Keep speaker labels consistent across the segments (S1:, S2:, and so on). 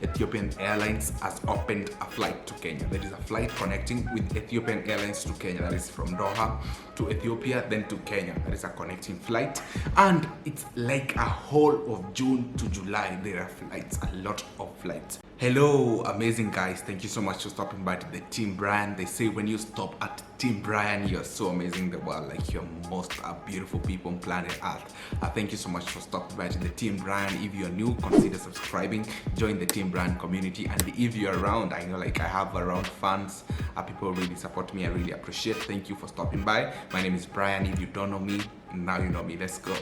S1: Ethiopian Airlines has opened a flight to Kenya. There is a flight connecting with Ethiopian Airlines to Kenya. That is from Doha to Ethiopia, then to Kenya. That is a connecting flight. And it's like a whole of June to July. There are flights, a lot of flights. Hello, amazing guys. Thank you so much for stopping by to the Team Brian. They say when you stop at Team Brian, you're so amazing in the world. Like you're most beautiful people on planet Earth. Thank you so much for stopping by to the Team Brian. If you're new, consider subscribing. Join the Team Brian community. And if you're around, I know like I have around fans. People really support me. I really appreciate. Thank you for stopping by. My name is Brian. If you don't know me, now you know me. Let's go.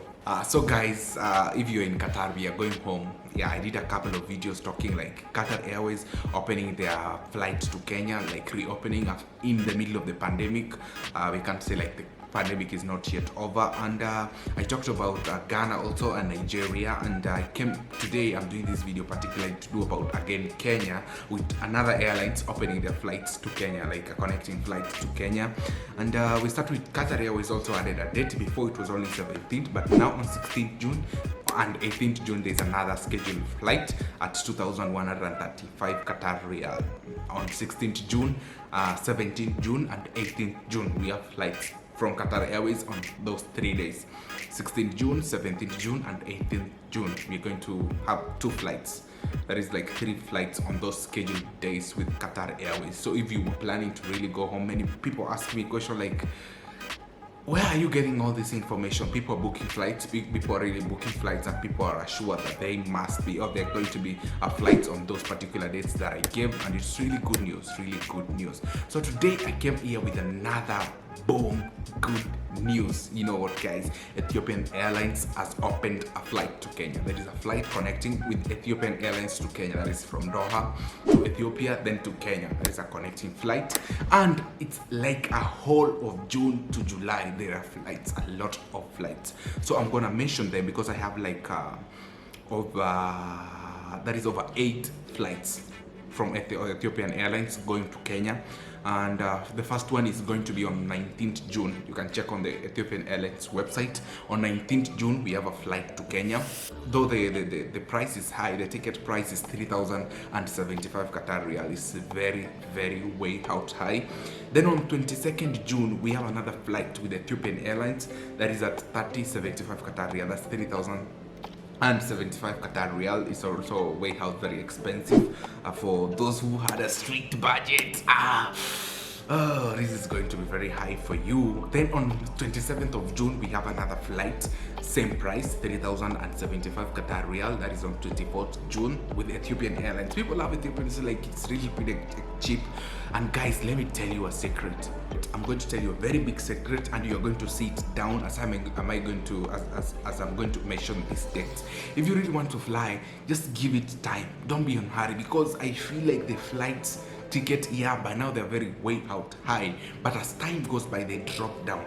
S1: So guys, if you're in Qatar, we are going home. Yeah, I did a couple of videos talking like Qatar Airways opening their flights to Kenya, like reopening in the middle of the pandemic. We can't say like the pandemic is not yet over, and I talked about Ghana also and Nigeria, and I came today. I'm doing this video particularly to do about again Kenya, with another airlines opening their flights to Kenya, like a connecting flight to Kenya. And we start with Qatar Airways also added a date. Before it was only 17th, but now on 16th June and 18th June there's another scheduled flight at 2,135 Qatar Riyal. On 16th June, 17th June and 18th June we have flights from Qatar Airways on those 3 days. 16th June, 17th June and 18th June we're going to have 2 flights. That is like 3 flights on those scheduled days with Qatar Airways. So if you were planning to really go home, many people ask me a question like, where are you getting all this information? People are booking flights, people are really booking flights, and people are assured that they must be, or they're going to be flights on those particular dates that I gave, and it's really good news, really good news. So today I came here with another boom, good news. You know what guys, Ethiopian Airlines has opened a flight to Kenya. There is a flight connecting with Ethiopian Airlines to Kenya. That is from Doha to Ethiopia, then to Kenya. That is a connecting flight, and it's like a whole of June to July. There are flights, a lot of flights. So I'm gonna mention them because I have like over 8 flights from Ethiopian Airlines going to Kenya. And the first one is going to be on 19th June. You can check on the Ethiopian Airlines website. On 19th June we have a flight to Kenya. Though the price is high, the ticket price is 3,075 Qatar Riyal. It's very, very way out high. Then on 22nd June we have another flight with Ethiopian Airlines that is at 3075 Qatar Riyal. That's 3,075 Qatar Riyal. Is also way out, very expensive for those who had a strict budget. Oh, this is going to be very high for you. Then on 27th of June we have another flight, same price, 3,075 Qatar Riyal. That is on 24th June with Ethiopian Airlines. People love Ethiopian, so like it's really pretty cheap. And guys, let me tell you a secret. I'm going to tell you a very big secret, and you're going to see it down as I'm going to mention this date. If you really want to fly, just give it time. Don't be in a hurry, because I feel like the flights ticket here by now they're very way out high, but as time goes by they drop down.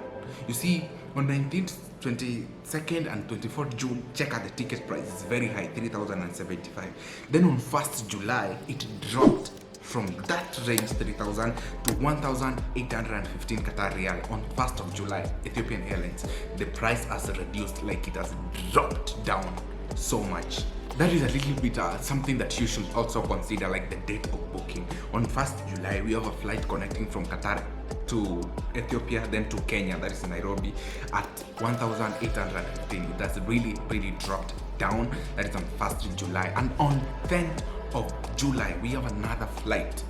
S1: You see, on 19th, 22nd and 24th June, check out the ticket price. It's very high, 3,075. Then on 1st July it dropped from that range, 3,000 to 1,815 Qatar Riyal. On 1st of July, Ethiopian Airlines, the price has reduced, like it has dropped down so much. That is a little bit something that you should also consider, like the date of booking. On 1st July, we have a flight connecting from Qatar to Ethiopia, then to Kenya, that is Nairobi, at 1,815. That's really, really dropped down. That is on 1st July. And on 10th of July, we have another flight.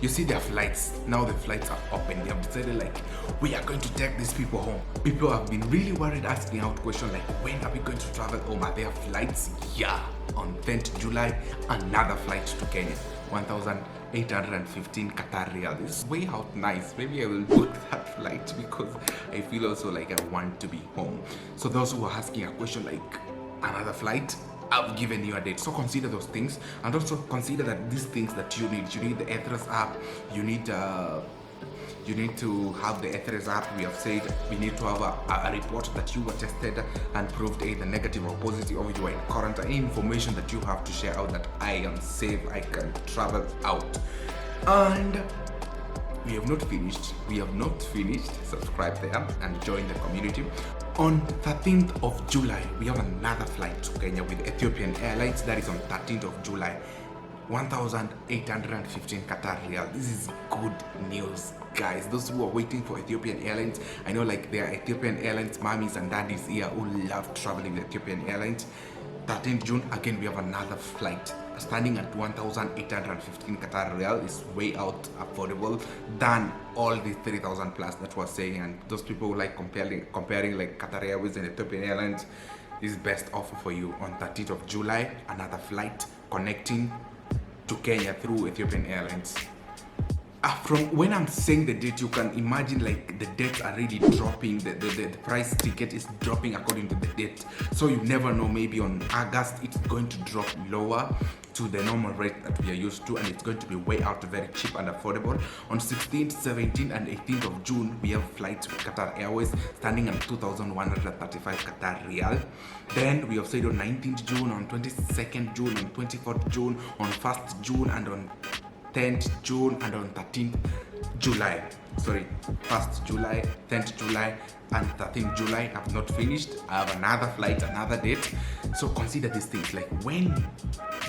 S1: You see their flights, now the flights are open. They have decided like, we are going to take these people home. People have been really worried, asking out questions like, when are we going to travel home? Are there flights? Yeah, on 10th July, another flight to Kenya, 1,815 Qatar Riyal. This is way out nice. Maybe I will book that flight because I feel also like I want to be home. So those who are asking a question like, another flight, I've given you a date. So consider those things, and also consider that these things that you need the Ethres app, you need to have the Ethres app. We have said we need to have a report that you were tested and proved either negative or positive, or you are in quarantine. Any information that you have to share out that I am safe, I can travel out. And we have not finished. Subscribe there and join the community. On 13th of July, we have another flight to Kenya with Ethiopian Airlines. That is on 13th of July. 1,815 Qatar Real. This is good news, guys. Those who are waiting for Ethiopian Airlines, I know like there are Ethiopian Airlines mommies and daddies here who love traveling with Ethiopian Airlines. 13th June, again we have another flight standing at 1,815 Qatar Real. Is way out affordable than all the 3,000 plus that was saying, and those people who like comparing like Qatar Airways and Ethiopian Airlines, is best offer for you. On 13th of July, another flight connecting to Kenya through Ethiopian Airlines. From when I'm saying the date, you can imagine like the dates are really dropping, the price ticket is dropping according to the date. So you never know, maybe on August it's going to drop lower to the normal rate that we are used to, and it's going to be way out very cheap and affordable. On 16th, 17th and 18th of June, we have flights with Qatar Airways standing at 2,135 Qatar Real. Then we have said on 19th June, on 22nd June, on 24th June, on 1st June, and on 10th June and on 13th July. Sorry, 1st July, 10th July and 13th July. I've not finished. I have another flight, another date. So consider these things. Like when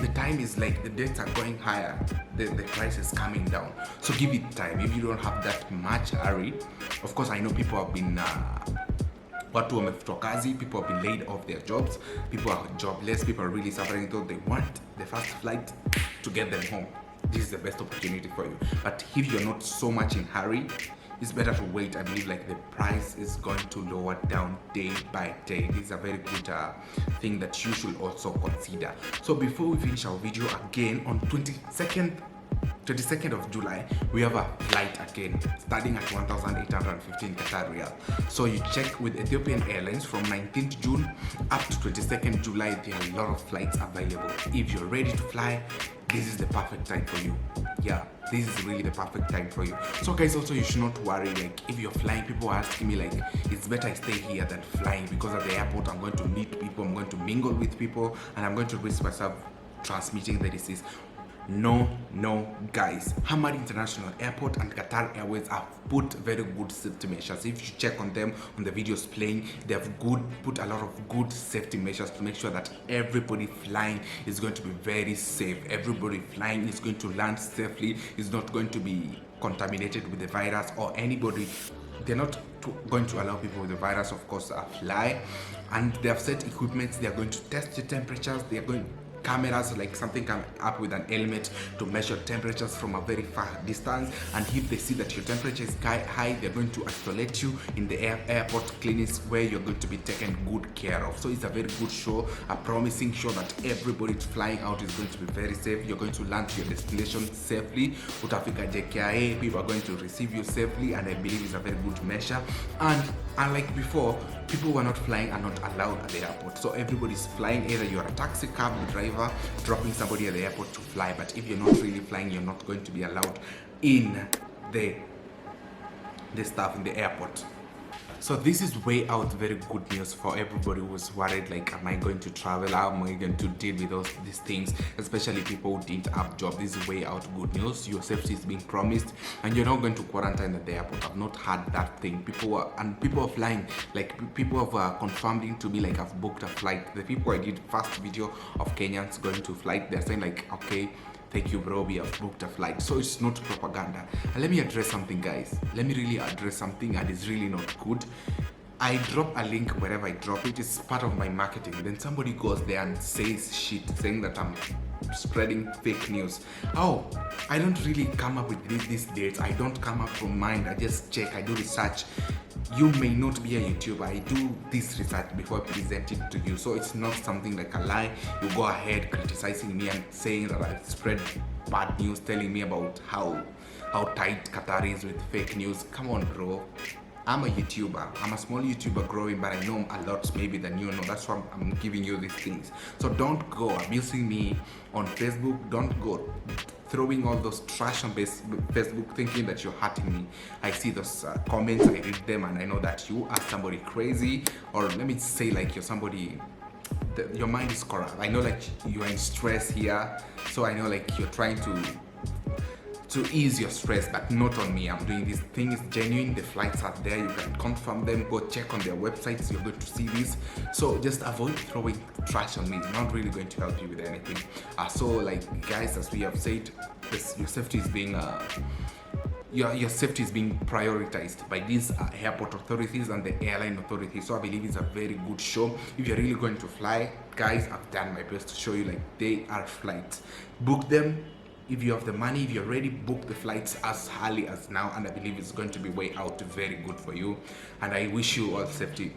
S1: the time is like the dates are going higher, the price is coming down. So give it time. If you don't have that much hurry, of course I know people have been watu wamefutwa kazi, people have been laid off their jobs, people are jobless, people are really suffering, though they want the first flight to get them home. This is the best opportunity for you. But if you're not so much in hurry, it's better to wait. I believe like the price is going to lower down day by day. This is a very good thing that you should also consider. So before we finish our video, again on 22nd of July, we have a flight again starting at 1,815 Qatar Real. So you check with Ethiopian Airlines from 19th June up to 22nd July. There are a lot of flights available. If you're ready to fly, this is the perfect time for you. Yeah, this is really the perfect time for you. So guys, also you should not worry, like if you're flying, people are asking me like it's better I stay here than flying, because at the airport I'm going to meet people, I'm going to mingle with people, and I'm going to risk myself transmitting the disease. No guys, Hamad International Airport and Qatar Airways have put very good safety measures. If you check on them on the videos playing, they have put a lot of good safety measures to make sure that everybody flying is going to be very safe. Everybody flying is going to land safely, is not going to be contaminated with the virus or anybody. They're not going to allow people with the virus, of course, fly. And they have set equipment. They are going to test the temperatures. They are going cameras, like something come up with an helmet to measure temperatures from a very far distance, and if they see that your temperature is high, they're going to isolate you in the airport clinics where you're going to be taken good care of. So it's a very good show, a promising show that everybody flying out is going to be very safe. You're going to land to your destination safely. Utafika JKIA, people are going to receive you safely, and I believe it's a very good measure. And unlike before, people who are not flying are not allowed at the airport. So everybody's flying. Either you're a taxi cab driver dropping somebody at the airport to fly, but if you're not really flying, you're not going to be allowed in the stuff in the airport. So this is way out very good news for everybody who's worried, like, am I going to travel? How am I going to deal with these things? Especially people who didn't have jobs. This is way out good news. Your safety is being promised, and you're not going to quarantine at the airport. I've not had that thing. People are flying. Like people have confirmed it to me, like I've booked a flight. The people I did first video of Kenyans going to flight, they're saying like, okay, thank you bro, we have booked a flight. So it's not propaganda. And let me address something, guys. Let me really address something, and it's really not good. I drop a link wherever I drop it. It's part of my marketing. Then somebody goes there and says shit, saying that I'm spreading fake news. Oh, I don't really come up with these dates. I don't come up from mind. I just check, I do research. You may not be a YouTuber. I do this research before I present it to you. So it's not something like a lie. You go ahead criticizing me and saying that I spread bad news, telling me about how tight Qatar is with fake news. Come on, bro. I'm a YouTuber. I'm a small YouTuber growing, but I know a lot maybe than you know. That's why I'm giving you these things. So don't go abusing me on Facebook. Don't go throwing all those trash on Facebook thinking that you're hurting me. I see those comments, I read them, and I know that you are somebody crazy, or let me say like you're somebody, your mind is corrupt. I know like you are in stress here, so I know like you're trying to to ease your stress, but not on me. I'm doing this thing is genuine. The flights are there, you can confirm them, go check on their websites, you're going to see this. So just avoid throwing trash on me. It's not really going to help you with anything. So like guys, as we have said, your safety is being your safety is being prioritized by these airport authorities and the airline authorities. So I believe it's a very good show. If you're really going to fly, guys, I've done my best to show you like they are flights. Book them. If you have the money, if you're ready, book the flights as early as now, and I believe it's going to be way out very good for you. And I wish you all safety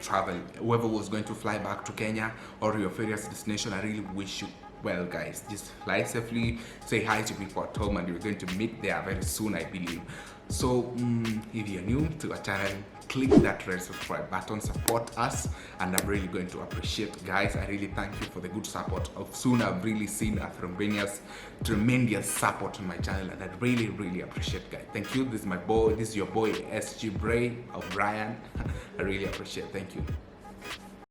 S1: travel. Whoever was going to fly back to Kenya or your various destination, I really wish you well, guys. Just fly safely, say hi to people at home, and you're going to meet there very soon, I believe. So if you're new to our channel, click that red subscribe button, support us, and I'm really going to appreciate, guys. I really thank you for the good support. Soon I've really seen a tremendous support on my channel, and I really appreciate, guys. Thank you. This is my boy, this is your boy SG Bray O'Brien. I really appreciate. Thank you.